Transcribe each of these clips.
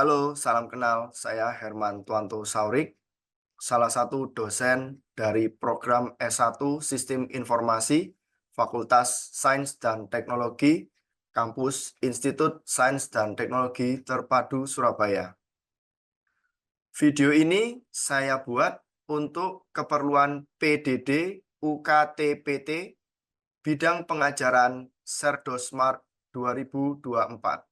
Halo, salam kenal. Saya Herman Tuanto Saurik, salah satu dosen dari program S1 Sistem Informasi, Fakultas Sains dan Teknologi, Kampus Institut Sains dan Teknologi Terpadu Surabaya. Video ini saya buat untuk keperluan PDD UKT-PT bidang pengajaran Serdosmart 2024.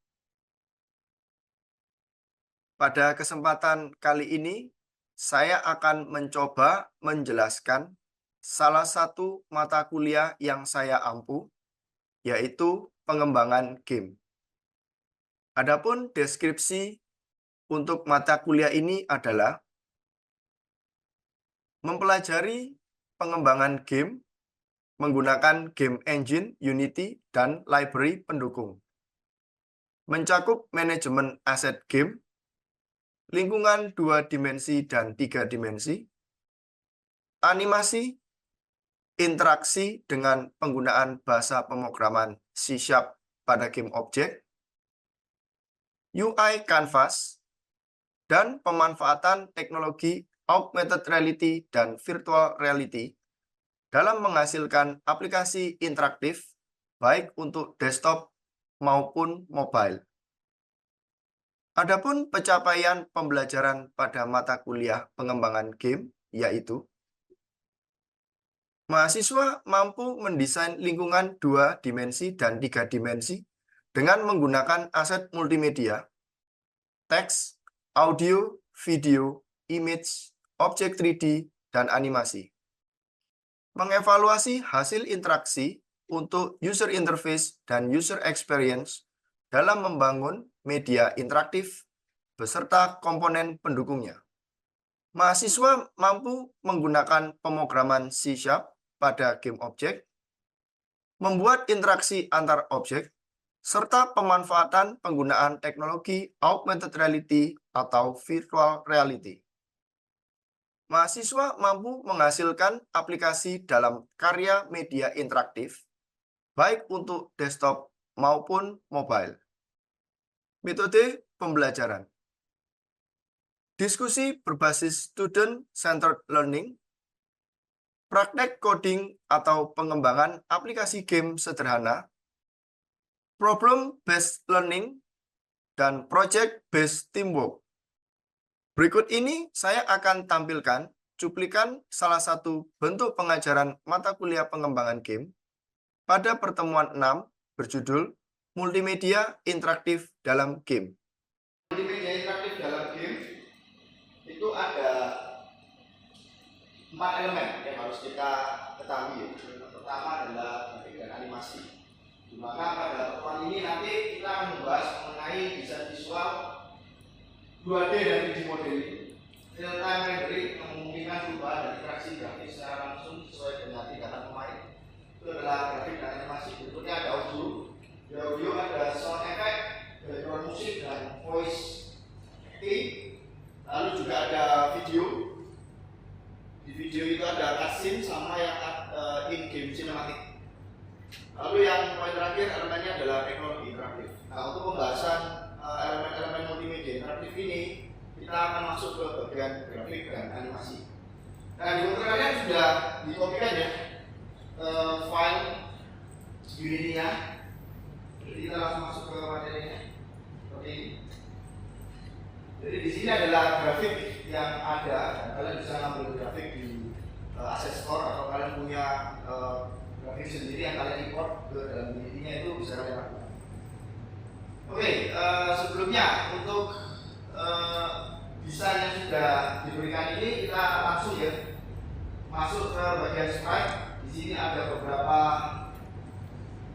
Pada kesempatan kali ini, saya akan mencoba menjelaskan salah satu mata kuliah yang saya ampu, yaitu pengembangan game. Adapun deskripsi untuk mata kuliah ini adalah mempelajari pengembangan game menggunakan game engine, Unity, dan library pendukung. Mencakup manajemen aset game, lingkungan 2 dimensi dan 3 dimensi, animasi, interaksi dengan penggunaan bahasa pemrograman C# pada game objek, UI Canvas, dan pemanfaatan teknologi augmented reality dan virtual reality dalam menghasilkan aplikasi interaktif baik untuk desktop maupun mobile. Adapun pencapaian pembelajaran pada mata kuliah pengembangan game, yaitu mahasiswa mampu mendesain lingkungan 2 dimensi dan 3 dimensi dengan menggunakan aset multimedia, teks, audio, video, image, objek 3D, dan animasi. Mengevaluasi hasil interaksi untuk user interface dan user experience dalam membangun media interaktif beserta komponen pendukungnya. Mahasiswa mampu menggunakan pemrograman C# pada game objek, membuat interaksi antar objek, serta pemanfaatan penggunaan teknologi augmented reality atau virtual reality. Mahasiswa mampu menghasilkan aplikasi dalam karya media interaktif, baik untuk desktop maupun mobile. Metode pembelajaran. Diskusi berbasis student-centered learning, praktek coding atau pengembangan aplikasi game sederhana, problem-based learning, dan project-based teamwork. Berikut ini saya akan tampilkan cuplikan salah satu bentuk pengajaran mata kuliah pengembangan game pada pertemuan 6 berjudul Multimedia Interaktif dalam Game. Multimedia interaktif dalam game itu ada 4 elemen yang harus kita ketahui. Yang pertama adalah grafik dan animasi. Di mana pada pertemuan ini nanti kita akan membahas mengenai desain visual 2D dan 3D modeling, real time rendering yang memungkinkan perubahan dan interaksi grafik secara langsung sesuai dengan tingkatan pemain. Itu adalah grafik dan animasi. Berikutnya ada audio. Di audio ada sound effect, background musik, dan voice acting. Lalu juga ada video. Di video itu ada cutscene sama yang in-game cinematic. Lalu yang poin terakhir elemennya adalah teknologi interaktif. Nah, untuk pembahasan elemen-elemen multimedia interaktif ini, kita akan masuk ke bagian grafik dan animasi. Nah, di komputer kalian sudah dikopikan ya file Unity-nya. Jadi kita langsung masuk ke materinya seperti ini. Jadi di sini adalah grafik yang ada, dan kalian bisa ngambil grafik di Asset Store atau kalian punya grafik sendiri yang kalian import ke dalam Unity-nya, itu bisa kalian lakukan. Oke, sebelumnya untuk desain yang sudah diberikan ini kita langsung ya masuk ke bagian sprite. Di sini ada beberapa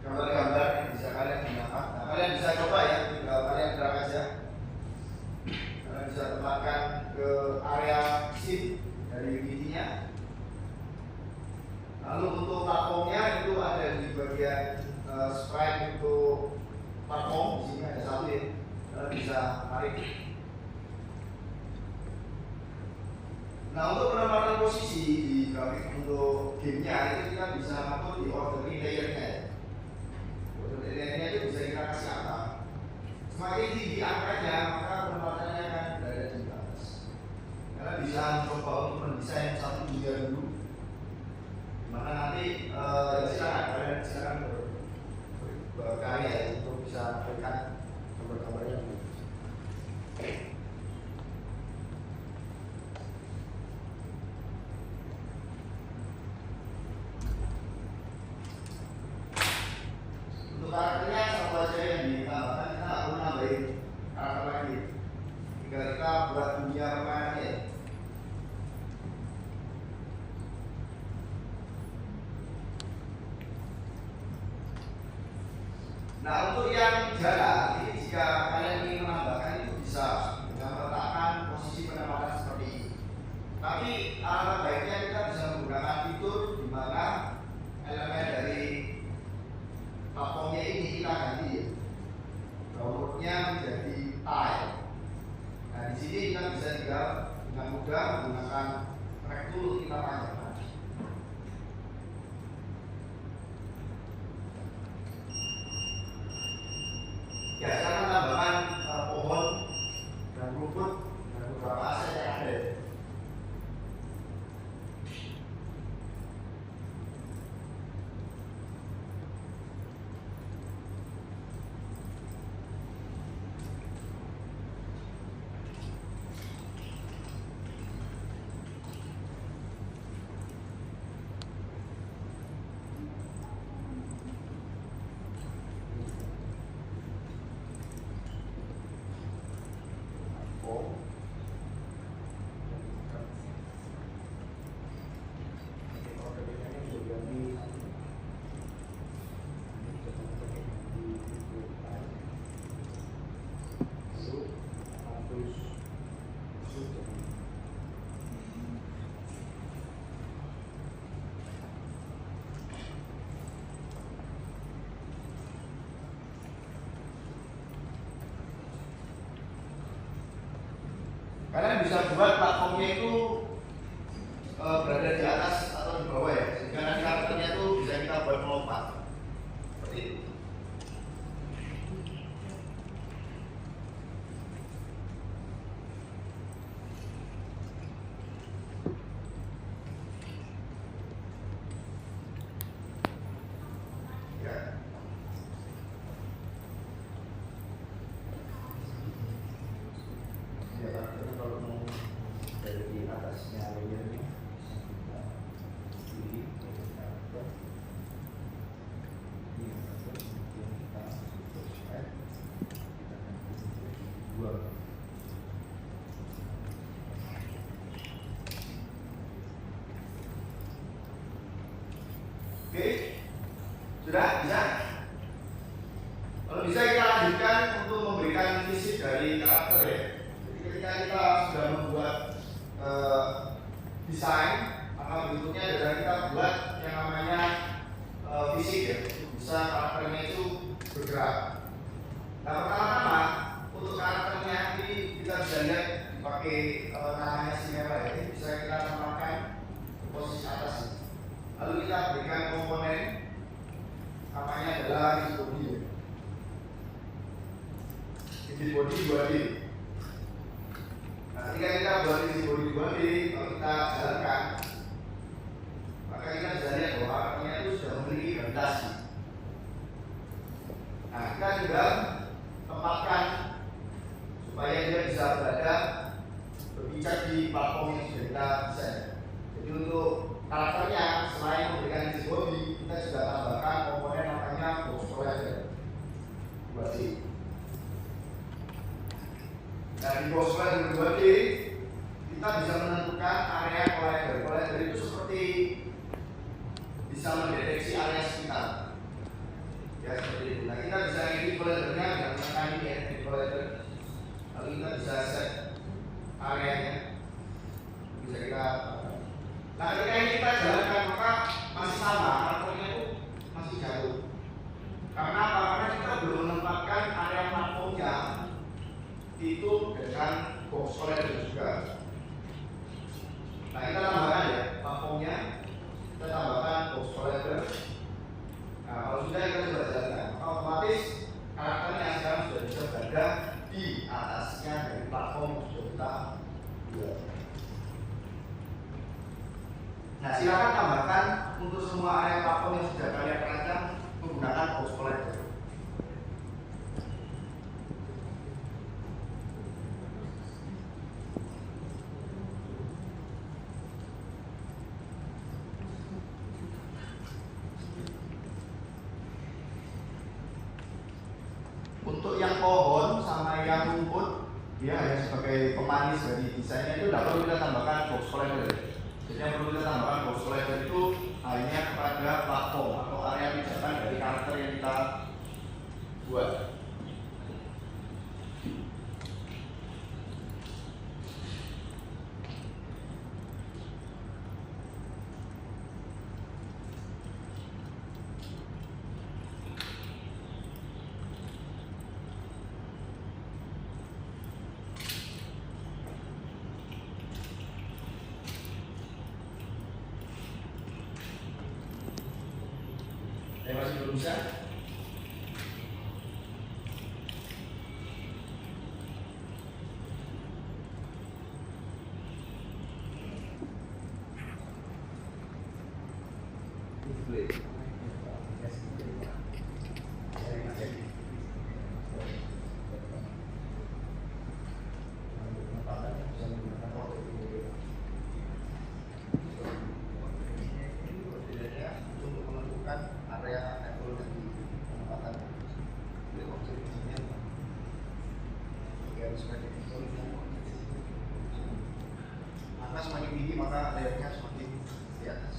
gambar-gambar yang bisa kalian gunakan. Nah, kalian bisa coba ya, tinggal kalian drag aja. Kalian bisa tempatkan ke area scene dari Unity-nya. Lalu untuk platformnya itu ada di bagian sprite untuk platform. Di sini ada satu ya, kalian bisa tarik. Nah, untuk penempatan posisi di grafik untuk gamenya itu kita bisa ngatur di ordering layernya. Ordering layernya itu bisa kita kasih angka. Semakin tinggi angkanya, maka penempatannya mendesain satu dunia dulu, dimana nanti silakan berkarya untuk bisa berikan gambar-gambarnya. Untuk karakternya satu aja yang ditambahkan, kita nggak perlu nambahin karakter lagi, tinggal kita buat dunia permainannya. Nah, untuk yang jalan, ini jika kalian ingin menambahkan itu bisa dengan meletakkan posisi penempatan seperti ini. Tapi alangkah baiknya kita bisa menggunakan fitur di mana elemen dari platformnya ini kita ganti ya. Downloadnya menjadi tile. Nah, di sini kita bisa tinggal dengan mudah menggunakan track tool kita panjangkan. Ya, saya menambahkan pohon dan rumput dan beberapa aset yang ada. Kalian bisa buat platformnya itu berada di atas atau di bawah ya, sehingga nanti karakternya itu bisa kita buat melompat seperti itu. Ya. Ya, kalau mau dari atasnya layernya ini oke, sudah bisa. Kalau bisa kita lanjutkan untuk memberikan fisik dari karakter ya. Ketika kita sudah membuat desain, maka berikutnya adalah kita buat yang namanya fisik ya, bisa karakternya itu bergerak. Nah, pertama-tama untuk karakternya ini kita bisa lihat dipakai namanya sinema ya, ini bisa kita tambahkan ke posisi atas ini. Lalu kita berikan komponen namanya adalah rigid body ya. Rigid body 2D. Nah, ketika kita buat rigid body 2D, kalau kita jalankan, maka kita bisa lihat bahwa karakternya itu sudah memiliki gravitasi. Nah, kita tinggal tempatkan supaya dia bisa berada berpijak di platform yang sudah kita desain. Jadi untuk karakternya selain memberikan rigid body, kita juga tambahkan komponen namanya box collider 2D. Nah, di box collider 2D kita bisa menentukan area collider. Collider itu seperti bisa mendeteksi area sekitar. Ya, seperti itu. Nah, kita bisa edit collidernya dengan menekan ini edit collider. Lalu kita bisa set areanya. Bisa kita. Nah, ketika ini kita jalankan maka masih sama, karakternya itu masih jauh. Karena apa? Karena kita belum menempatkan area platformnya itu dengan box collider juga. Nah, kita tambahkan ya platformnya, kita tambahkan box collider. Nah, kalau sudah kita coba jalankan, maka otomatis karakternya sekarang sudah bisa berada di atasnya dari platform yang sudah kita buat. Nah, silakan tambahkan untuk semua area plafon yang sudah kalian rancang menggunakan box collector. Untuk yang pohon sama yang rumput, dia hanya sebagai pemanis dari desainnya, itu tidak perlu kita tambahkan box collector. Jadi yang perlu kita tambahkan box collector itu hanya kepada platform atau area pijakan dari karakter yang kita buat. Masih belum bisa? Maka semakin tinggi maka layarnya semakin di atas.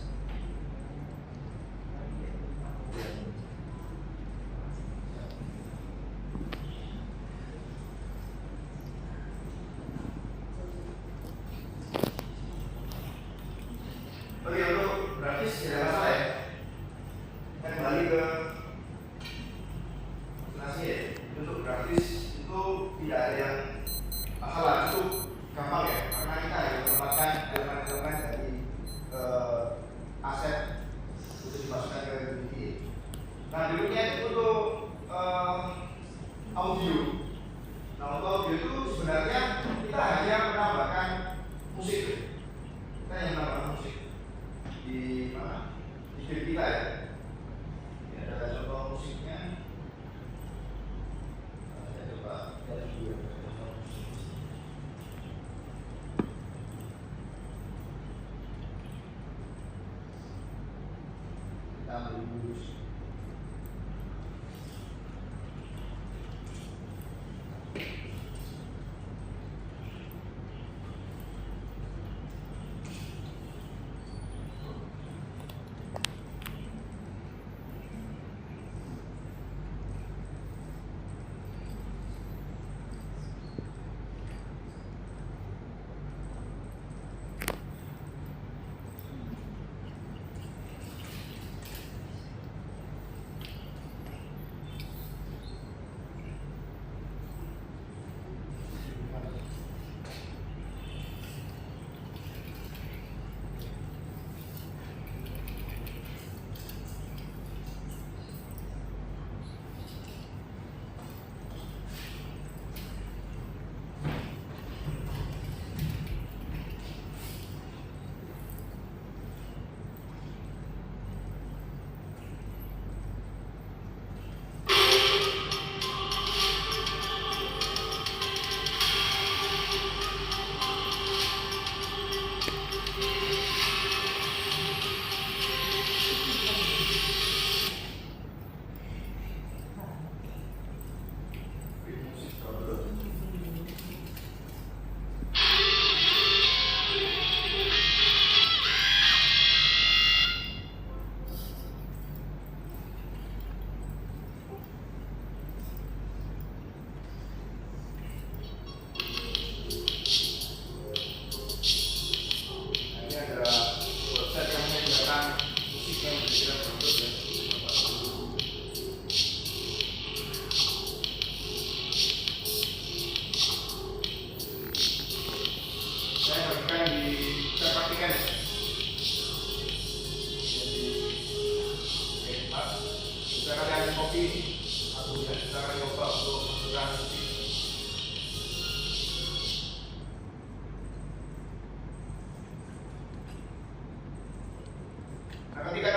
Oke, untuk grafis tidak masalah ya. Kita kembali ke nasi ya. Untuk grafis itu tidak ada yang masalah, itu gampang ya, karena kita hanya menempatkan elemen-elemen dari aset untuk dimasukkan ke DVD. Nah, berikutnya itu untuk audio. Nah, untuk audio itu sebenarnya kita hanya menambahkan musik. Kita hanya menambahkan musik di mana? Di film kita ya. Ini ada contoh musiknya. Saya coba lihat video. Kita ambil lurus.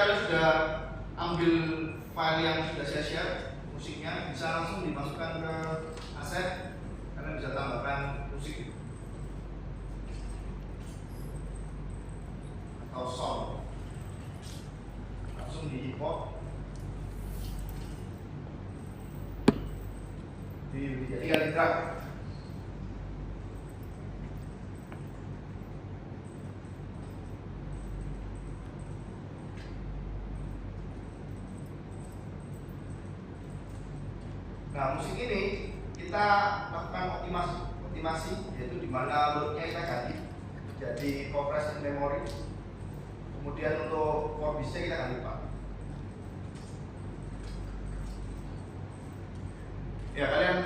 kalian sudah ambil file yang sudah saya share musiknya, bisa langsung dimasukkan ke aset. Kalian bisa tambahkan musik atau sound, langsung di import. Tinggal di drag. Nah, musik ini kita lakukan optimasi, yaitu di mana loadnya kita ganti jadi compressed memory. Kemudian untuk core base kita ganti Pak. Ya, kalian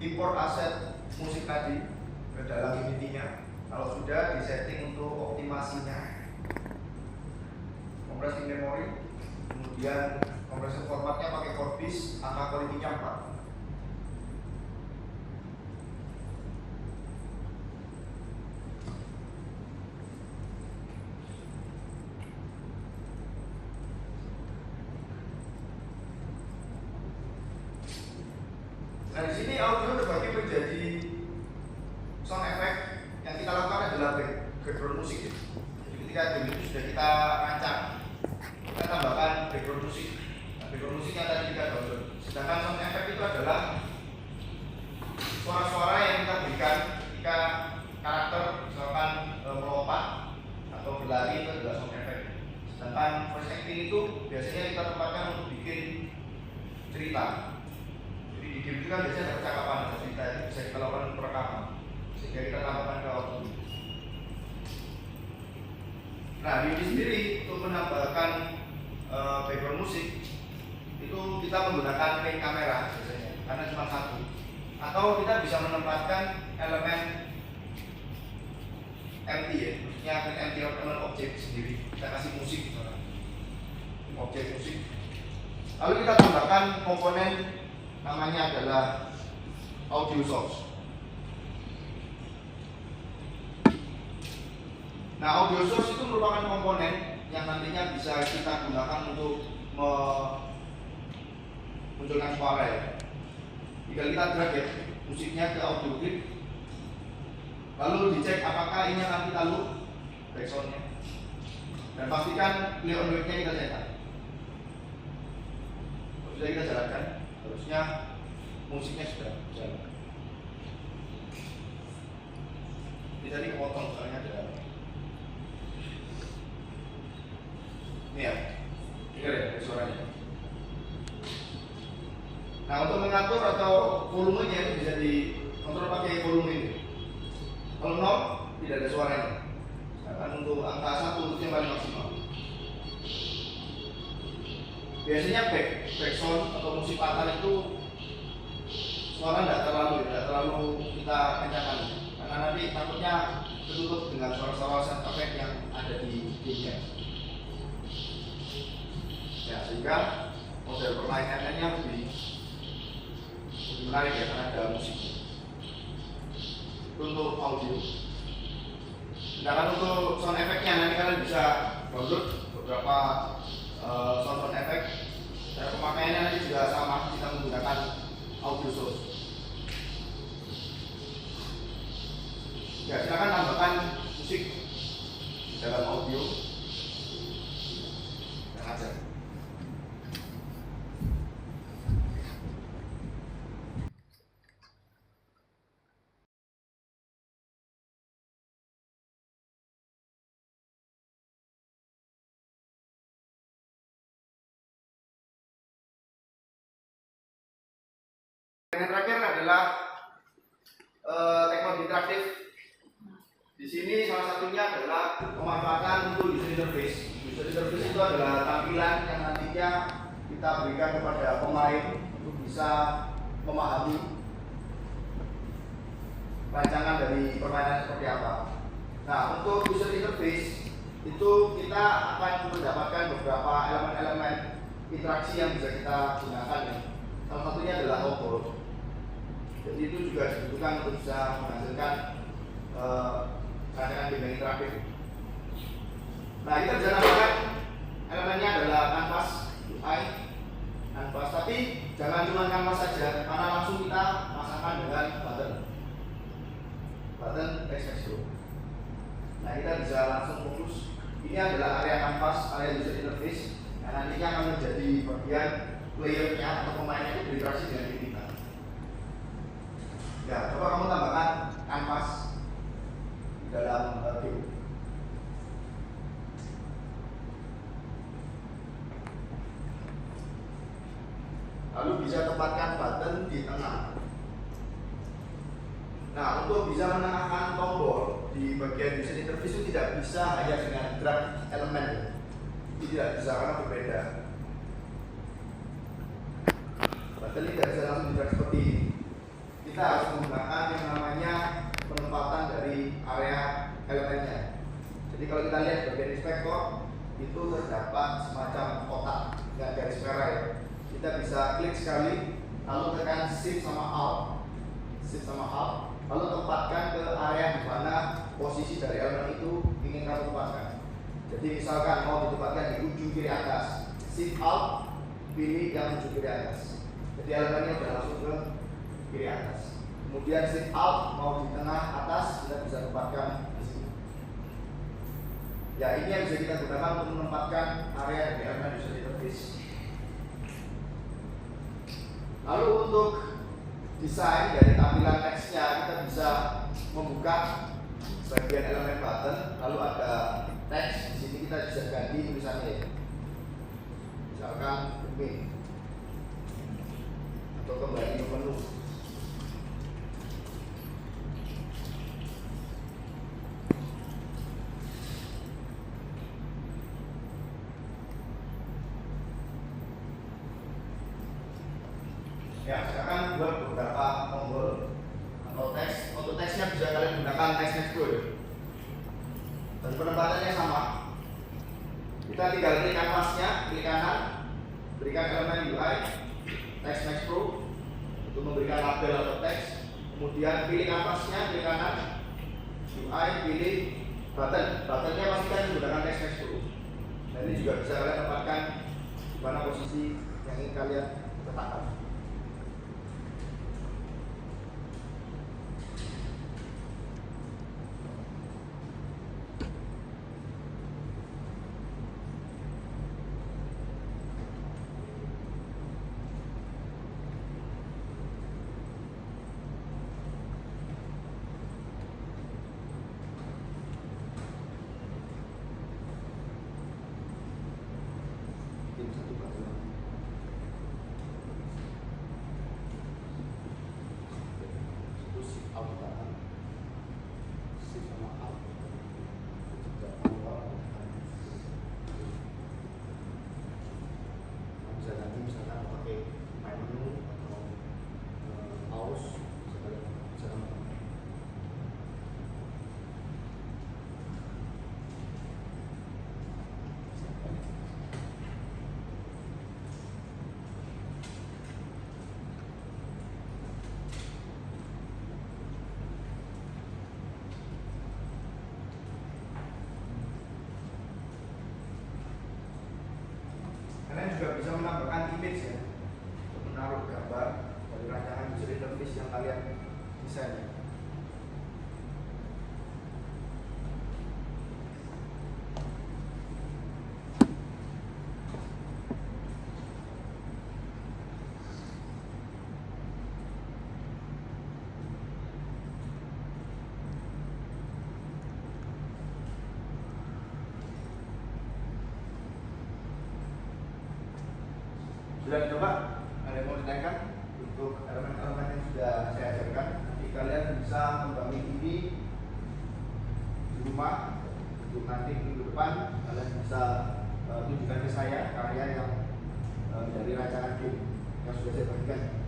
import aset musik tadi ke dalam Unity-nya. Kalau sudah disetting untuk optimasinya, compressing memory, kemudian compression formatnya pakai core base, angka quality-nya 4. Nah, di sini audio terbagi menjadi sound effect. Yang kita lakukan adalah background musik. Jadi ketika game itu sudah kita rancang, kita tambahkan background musik. Nah, background musiknya tadi kita download. Sedangkan sound effect itu adalah suara-suara yang kita berikan ketika karakter misalkan melompat atau berlari, itu adalah sound effect. Sedangkan voice acting itu biasanya kita tempatkan untuk bikin cerita. Di game itu kan biasanya ada percakapan, ada cerita, itu bisa kita lakukan perekaman sehingga kita tambahkan ke audio. Nah, di Unity sendiri untuk menambahkan background musik itu kita menggunakan main kamera biasanya karena cuma satu, atau kita bisa menempatkan elemen empty ya, maksudnya empty elemen objek sendiri. Kita kasih musik misalnya, objek musik, lalu kita tambahkan komponen namanya adalah audio source. Nah, audio source itu merupakan komponen yang nantinya bisa kita gunakan untuk memunculkan suara ya. Jika kita drag ya musiknya ke audio clip, lalu dicek apakah ini akan kita loop backsoundnya, dan pastikan play on wave-nya kita cetak. Sudah kita jalankan, harusnya musiknya sudah jalan. Bisa dipotong soalnya ada. Ini ya, dengar ya suaranya. Nah, untuk mengatur atau volumenya itu bisa dikontrol pakai volume ini. Kalau 0 tidak ada suaranya. Sedangkan untuk angka 1 itu yang paling maksimal. Biasanya backsound atau musik pattern itu suara tidak terlalu kita kencangkan karena nanti takutnya tertutup dengan suara-suara sound effect yang ada di gamenya. Ya, sehingga model permainannya lebih menarik ya karena ada musik. Untuk audio. Sedangkan untuk sound effect-nya nanti kalian bisa download beberapa sound effect. Dan pemakaiannya nanti juga sama, kita menggunakan audio source. Ya, silakan tambahkan musik dalam audio yang ada. Yang terakhir adalah teknologi interaktif. Di sini salah satunya adalah pemanfaatan untuk user interface. User interface itu adalah tampilan yang nantinya kita berikan kepada pemain untuk bisa memahami rancangan dari permainan seperti apa. Nah, untuk user interface itu kita akan mendapatkan beberapa elemen-elemen interaksi yang bisa kita gunakan. Salah satunya adalah tombol. Jadi itu juga dibutuhkan untuk bisa menghasilkan rancangan game interaktif. Nah, kita bisa tambahkan elemennya Ini adalah area kanvas, area user interface yang nantinya akan menjadi bagian playernya atau pemainnya itu berinteraksi dengan tim kita. Ya, coba kamu tambahkan kanvas di dalam game. Lalu bisa tempatkan button di tengah. Nah, untuk bisa menenangkan tombol di bagian user interface itu tidak bisa hanya dengan drag elemen. Itu tidak bisa karena berbeda. Button tidak bisa langsung di drag seperti ini. Kita harus menggunakan yang namanya penempatan dari area elemennya. Jadi kalau kita lihat bagian inspektor itu terdapat semacam kotak dengan garis merah ya. Kita bisa klik sekali, lalu tekan Shift sama Alt, Shift sama Alt, lalu tempatkan ke area di mana posisi dari elemen itu ingin kamu tempatkan. Jadi misalkan mau ditempatkan di ujung kiri atas, Shift Alt, pilih yang ujung kiri atas. Jadi elemennya sudah langsung ke kiri atas. Kemudian Shift Alt mau di tengah atas, kita bisa tempatkan di sini. Ya, ini yang bisa kita gunakan untuk menempatkan area di elemen user interface. Lalu untuk desain dari tampilan teksnya, kita bisa membuka bagian elemen button, lalu ada teks. Di sini kita bisa ganti tulisannya, misalkan ini atau kembali ke menu. Ya, sekarang buat beberapa tombol atau teks. Untuk teksnya bisa kalian gunakan teks Nextcode. Dan penempatannya sama. Kita tinggal klik kanvasnya, klik kanan, berikan elemen UI, teks Nextcode untuk memberikan label atau teks. Kemudian pilih kanvasnya, klik kanan, UI, pilih button. Buttonnya pastikan menggunakan teks Nextcode. Dan ini juga bisa kalian tempatkan di mana posisi yang ingin kalian letakkan. Kalian juga bisa menambahkan image ya, untuk menaruh gambar dari rancangan user interface yang kalian desain. Sudah coba, ada yang mau ditanyakan untuk elemen-elemen yang sudah saya ajarkan? Nanti kalian bisa kembali ini di rumah untuk nanti minggu depan kalian bisa tunjukkan ke saya karya yang dari rancangan game yang sudah saya bagikan.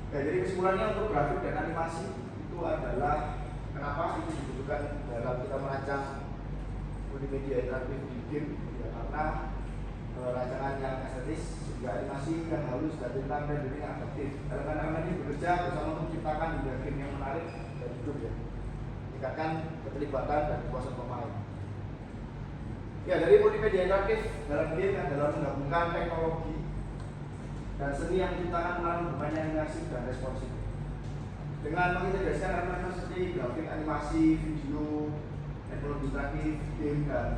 Ya, jadi kesimpulannya untuk grafik dan animasi itu adalah kenapa itu dibutuhkan dalam kita merancang multimedia interaktif di game ya, karena rancangan yang estetis juga animasi yang halus dan tentang rendering yang efektif. Elemen-elemen ini bekerja bersama untuk menciptakan dunia game yang menarik dan hidup ya. meningkatkan keterlibatan dan kepuasan pemain. Ya, dari multimedia interaktif dalam game adalah menggabungkan teknologi dan seni yang diciptakan melalui berbagai animasi dan responsif. Dengan mengintegrasikan elemen seperti grafik, animasi, video, teknologi interaktif, game, dan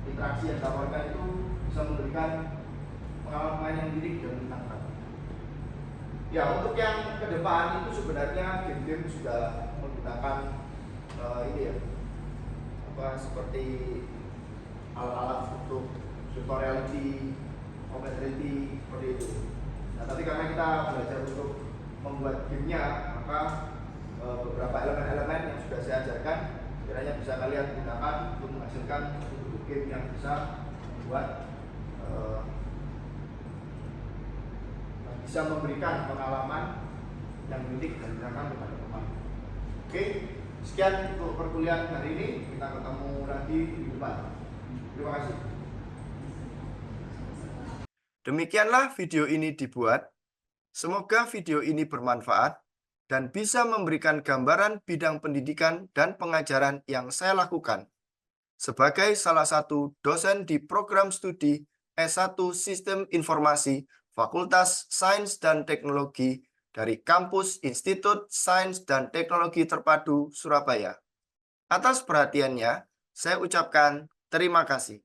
interaksi yang ditawarkan itu bisa memberikan pengalaman pemain yang unik dan menyenangkan. Ya, untuk yang ke depan itu sebenarnya game-game sudah menggunakan ini ya, seperti alat-alat untuk virtual reality, augmented reality, seperti itu. Nah, tapi karena kita belajar untuk membuat gamenya, maka beberapa elemen-elemen yang sudah saya ajarkan kiranya bisa kalian gunakan untuk menghasilkan produk game yang bisa membuat bisa memberikan pengalaman yang unik dan menyenangkan kepada pemain. Oke, sekian untuk perkuliahan hari ini. Kita ketemu lagi di depan. Terima kasih. Demikianlah video ini dibuat. Semoga video ini bermanfaat dan bisa memberikan gambaran bidang pendidikan dan pengajaran yang saya lakukan sebagai salah satu dosen di program studi S1 Sistem Informasi Fakultas Sains dan Teknologi dari kampus Institut Sains dan Teknologi Terpadu Surabaya. Atas perhatiannya, saya ucapkan terima kasih.